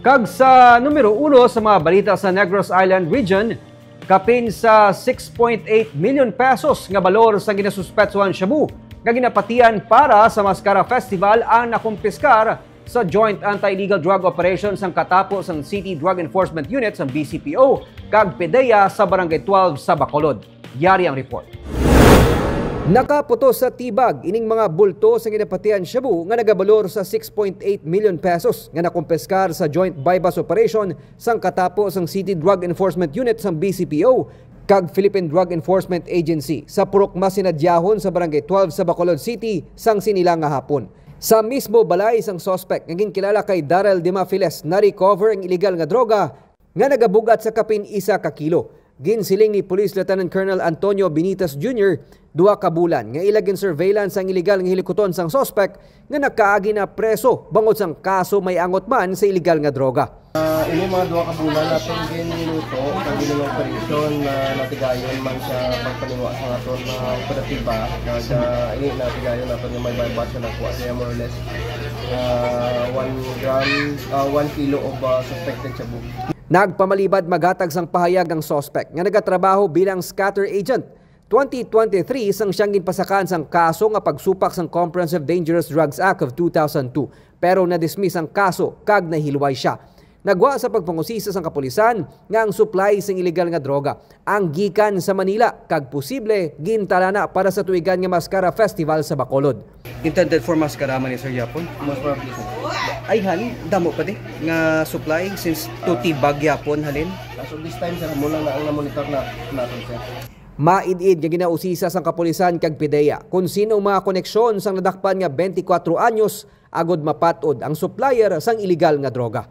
Kag sa numero 1 sa mga balita sa Negros Island Region, kapin sa 6.8 million pesos nga balor sa ginasuspetsuhan shabu nga ginapatian para sa Mascara Festival ang nakumpiskar sa Joint Anti-Illegal Drug Operations ang katapos ng City Drug Enforcement Unit sa BCPO kag PDEA sa Barangay 12 sa Bacolod. Yari ang report. Nakaputos sa tibag ining mga bulto sa ginapatian shabu nga nagabalor sa 6.8 million pesos nga nakumpeskar sa Joint Bypass Operation sang katapos ang City Drug Enforcement Unit sa BCPO kag Philippine Drug Enforcement Agency sa purok masinadyahon sa Barangay 12 sa Bacolod City sang sinilang nga hapon. Sa mismo balay sang suspect nga ginkilala kay Darrell Dimafiles na recover ang illegal nga droga nga nagabugat sa kapin 1 ka kilo. Ginsiling ni Police Lieutenant Colonel Antonio Benitez Jr. 2 ka bulan nga ilagin surveillance ang illegal nga hilikuton sang suspect nga nakaagi na preso bangod sang kaso may angot man sa illegal nga droga. Ini mga 2 ka bulan natin ginuto sa ginang operation na natigayon man sa pagpaniwa sa aton mga operatiba kag ini natigayon naton nga may bypass na nakuha siya more or less 1 kilo of suspected shabu. Nagpamalibad magatag sang pahayag ang suspect nga nagatrabaho bilang scatter agent 2023 sang siyang ginpasakan sang kaso nga pagsupak sang Comprehensive Dangerous Drugs Act of 2002 pero na-dismiss ang kaso kag nahilway siya. Nagwa sa pagpangusisa sang kapulisan nga ang supply sang illegal nga droga ang gikan sa Manila kag posible gintala na para sa tuigan nga Mascara Festival sa Bacolod. Intended for Mascara man ni Sir Yapon? Most probably so. Ay halin, damo pa di nga supply since tutibag yapon halin? So this time sir, mula na ang na-monitor na natin sir. Maid-id nga ginausisa sang kapulisan kag PDEA kung sino mga koneksyon sang nadakpan nga 24 anyos agod mapatod ang supplier sang illegal nga droga.